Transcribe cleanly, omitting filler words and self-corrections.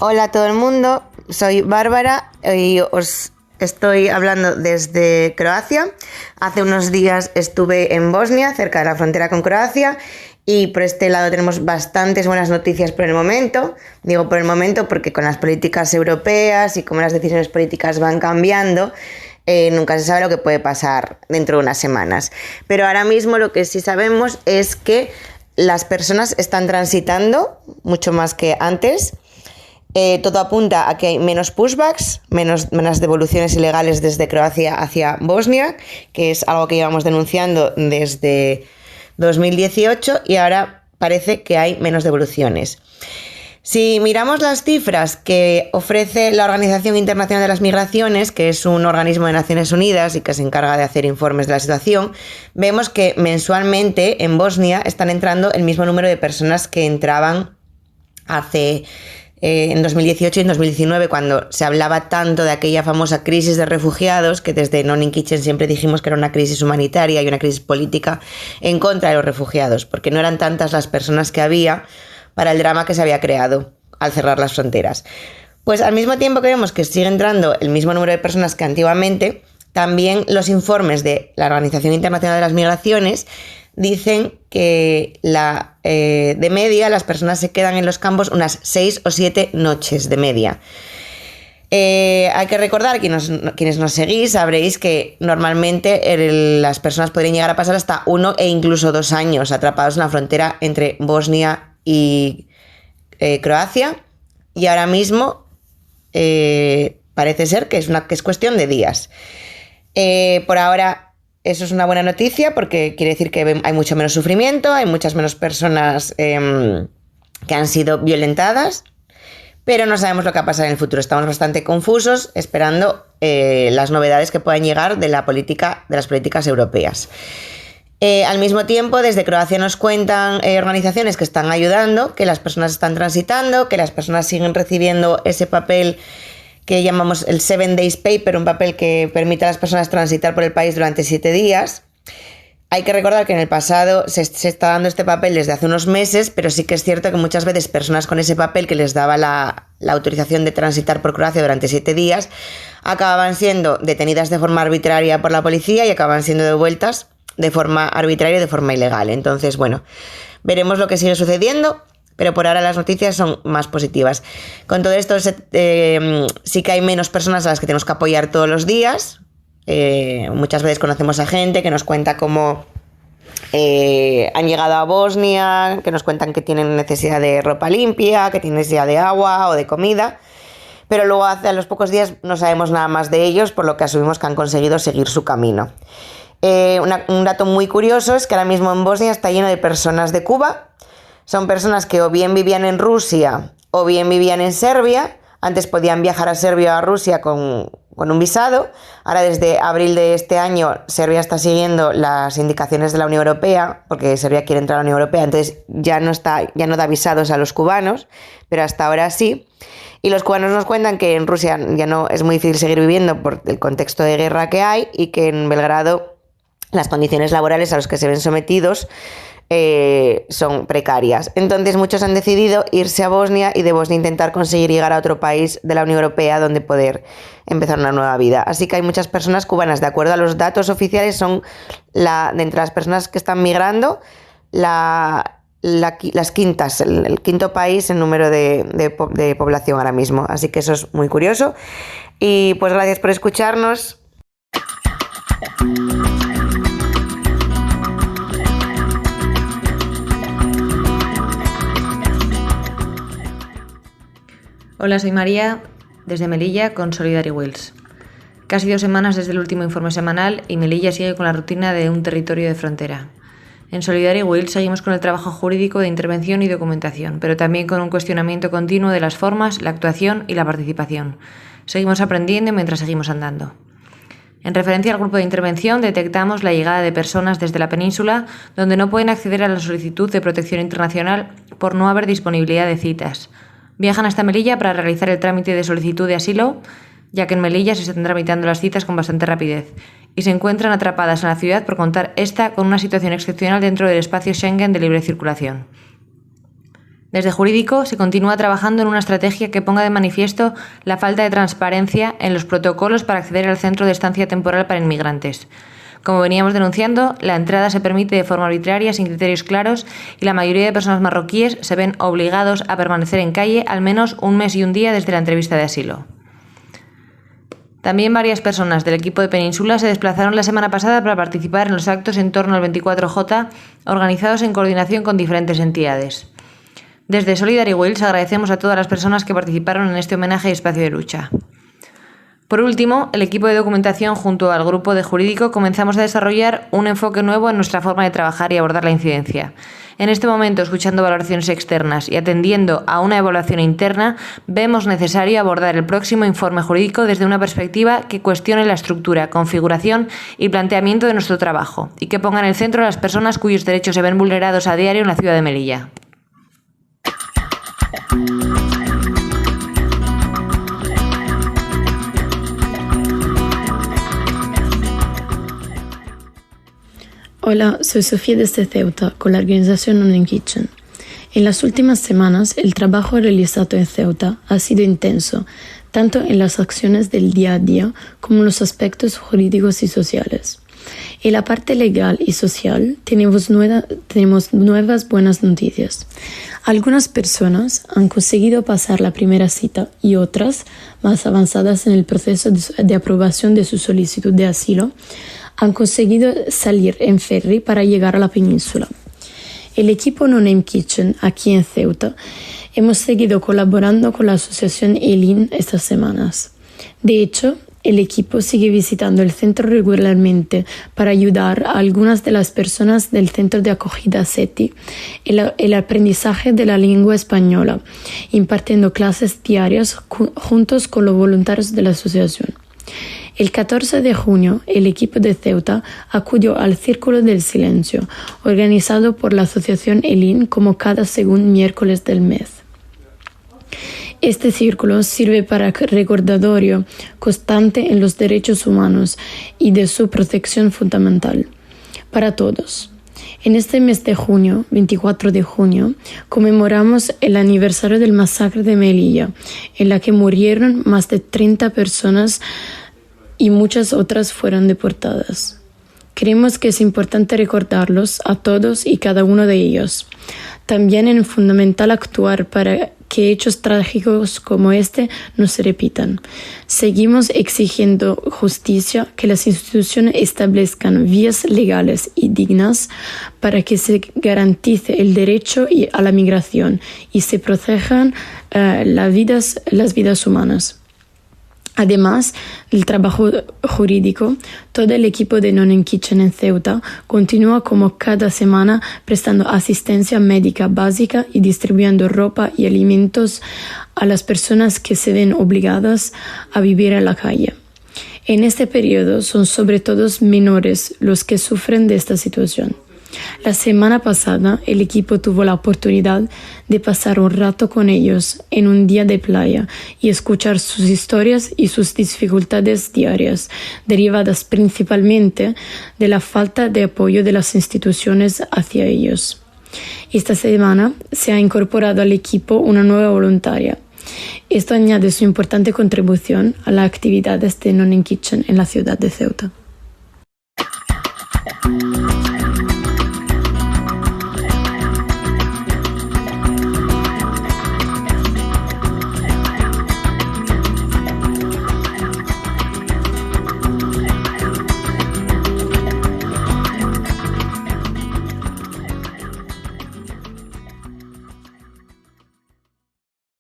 Hola a todo el mundo, soy Bárbara y os estoy hablando desde Croacia. Hace unos días estuve en Bosnia, cerca de la frontera con Croacia, y por este lado tenemos bastantes buenas noticias por el momento. Digo por el momento porque con las políticas europeas y como las decisiones políticas van cambiando, nunca se sabe lo que puede pasar dentro de unas semanas. Pero ahora mismo lo que sí sabemos es que las personas están transitando mucho más que antes. Todo apunta a que hay menos pushbacks, menos devoluciones ilegales desde Croacia hacia Bosnia, que es algo que llevamos denunciando desde 2018 y ahora parece que hay menos devoluciones. Si miramos las cifras que ofrece la Organización Internacional de las Migraciones, que es un organismo de Naciones Unidas y que se encarga de hacer informes de la situación, vemos que mensualmente en Bosnia están entrando el mismo número de personas que entraban en 2018 y en 2019, cuando se hablaba tanto de aquella famosa crisis de refugiados, que desde Non in Kitchen siempre dijimos que era una crisis humanitaria y una crisis política en contra de los refugiados, porque no eran tantas las personas que había para el drama que se había creado al cerrar las fronteras. Pues al mismo tiempo que vemos que sigue entrando el mismo número de personas que antiguamente, también los informes de la Organización Internacional de las Migraciones dicen que de media las personas se quedan en los campos unas 6 o 7 noches de media. Hay que recordar, quienes nos seguís, sabréis que normalmente las personas podrían llegar a pasar hasta 1 e incluso 2 años atrapados en la frontera entre Bosnia y Croacia, y ahora mismo parece ser que es cuestión de días. Por ahora eso es una buena noticia porque quiere decir que hay mucho menos sufrimiento, hay muchas menos personas que han sido violentadas, pero no sabemos lo que va a pasar en el futuro. Estamos bastante confusos esperando las novedades que puedan llegar de las políticas europeas. Al mismo tiempo, desde Croacia nos cuentan organizaciones que están ayudando, que las personas están transitando, que las personas siguen recibiendo ese papel que llamamos el 7 Days Paper, un papel que permite a las personas transitar por el país durante 7 días. Hay que recordar que en el pasado se está dando este papel desde hace unos meses, pero sí que es cierto que muchas veces personas con ese papel que les daba la autorización de transitar por Croacia durante 7 días acababan siendo detenidas de forma arbitraria por la policía y acababan siendo devueltas de forma arbitraria y de forma ilegal. Entonces, bueno, veremos lo que sigue sucediendo, pero por ahora las noticias son más positivas. Con todo esto sí que hay menos personas a las que tenemos que apoyar todos los días. Muchas veces conocemos a gente que nos cuenta cómo han llegado a Bosnia, que nos cuentan que tienen necesidad de ropa limpia, que tienen necesidad de agua o de comida, pero luego a los pocos días no sabemos nada más de ellos, por lo que asumimos que han conseguido seguir su camino. Un dato muy curioso es que ahora mismo en Bosnia está lleno de personas de Cuba. Son personas que o bien vivían en Rusia o bien vivían en Serbia. Antes podían viajar a Serbia o a Rusia con un visado. Ahora, desde abril de este año, Serbia está siguiendo las indicaciones de la Unión Europea, porque Serbia quiere entrar a la Unión Europea, entonces ya no da visados a los cubanos, pero hasta ahora sí. Y los cubanos nos cuentan que en Rusia ya no es muy difícil seguir viviendo por el contexto de guerra que hay, y que en Belgrado las condiciones laborales a las que se ven sometidos son precarias. Entonces muchos han decidido irse a Bosnia y de Bosnia intentar conseguir llegar a otro país de la Unión Europea donde poder empezar una nueva vida. Así que hay muchas personas cubanas. De acuerdo a los datos oficiales, son de entre las personas que están migrando las quintas, el quinto país en número de población ahora mismo. Así que eso es muy curioso. Y pues gracias por escucharnos. Hola, soy María, desde Melilla, con Solidarity Wheels. Casi 2 semanas desde el último informe semanal y Melilla sigue con la rutina de un territorio de frontera. En Solidarity Wheels seguimos con el trabajo jurídico de intervención y documentación, pero también con un cuestionamiento continuo de las formas, la actuación y la participación. Seguimos aprendiendo mientras seguimos andando. En referencia al grupo de intervención, detectamos la llegada de personas desde la península donde no pueden acceder a la solicitud de protección internacional por no haber disponibilidad de citas. Viajan hasta Melilla para realizar el trámite de solicitud de asilo, ya que en Melilla se están tramitando las citas con bastante rapidez, y se encuentran atrapadas en la ciudad por contar esta con una situación excepcional dentro del espacio Schengen de libre circulación. Desde Jurídico se continúa trabajando en una estrategia que ponga de manifiesto la falta de transparencia en los protocolos para acceder al centro de estancia temporal para inmigrantes. Como veníamos denunciando, la entrada se permite de forma arbitraria, sin criterios claros, y la mayoría de personas marroquíes se ven obligados a permanecer en calle al menos un mes y un día desde la entrevista de asilo. También varias personas del equipo de Península se desplazaron la semana pasada para participar en los actos en torno al 24J, organizados en coordinación con diferentes entidades. Desde Solidary Wheels agradecemos a todas las personas que participaron en este homenaje y espacio de lucha. Por último, el equipo de documentación junto al grupo de Jurídico comenzamos a desarrollar un enfoque nuevo en nuestra forma de trabajar y abordar la incidencia. En este momento, escuchando valoraciones externas y atendiendo a una evaluación interna, vemos necesario abordar el próximo informe jurídico desde una perspectiva que cuestione la estructura, configuración y planteamiento de nuestro trabajo y que ponga en el centro a las personas cuyos derechos se ven vulnerados a diario en la ciudad de Melilla. Hola, soy Sofía desde Ceuta, con la organización Non Kitchen. En las últimas semanas, el trabajo realizado en Ceuta ha sido intenso, tanto en las acciones del día a día como en los aspectos jurídicos y sociales. En la parte legal y social tenemos nuevas buenas noticias. Algunas personas han conseguido pasar la primera cita y otras, más avanzadas en el proceso de aprobación de su solicitud de asilo, han conseguido salir en ferry para llegar a la península. El equipo No Name Kitchen, aquí en Ceuta, hemos seguido colaborando con la asociación ELIN estas semanas. De hecho, el equipo sigue visitando el centro regularmente para ayudar a algunas de las personas del centro de acogida SETI en el aprendizaje de la lengua española, impartiendo clases diarias juntos con los voluntarios de la asociación. El 14 de junio, el equipo de Ceuta acudió al Círculo del Silencio, organizado por la asociación ELIN como cada segundo miércoles del mes. Este círculo sirve para recordatorio constante en los derechos humanos y de su protección fundamental para todos. En este mes de junio, 24 de junio, conmemoramos el aniversario del masacre de Melilla, en la que murieron más de 30 personas y muchas otras fueron deportadas. Creemos que es importante recordarlos a todos y cada uno de ellos. También es fundamental actuar para que hechos trágicos como este no se repitan. Seguimos exigiendo justicia, que las instituciones establezcan vías legales y dignas para que se garantice el derecho a la migración y se protejan las vidas humanas. Además del trabajo jurídico, todo el equipo de Non Kitchen en Ceuta continúa como cada semana prestando asistencia médica básica y distribuyendo ropa y alimentos a las personas que se ven obligadas a vivir en la calle. En este periodo son sobre todo menores los que sufren de esta situación. La semana pasada, el equipo tuvo la oportunidad de pasar un rato con ellos en un día de playa y escuchar sus historias y sus dificultades diarias, derivadas principalmente de la falta de apoyo de las instituciones hacia ellos. Esta semana se ha incorporado al equipo una nueva voluntaria. Esto añade su importante contribución a las actividades de Non Kitchen en la ciudad de Ceuta.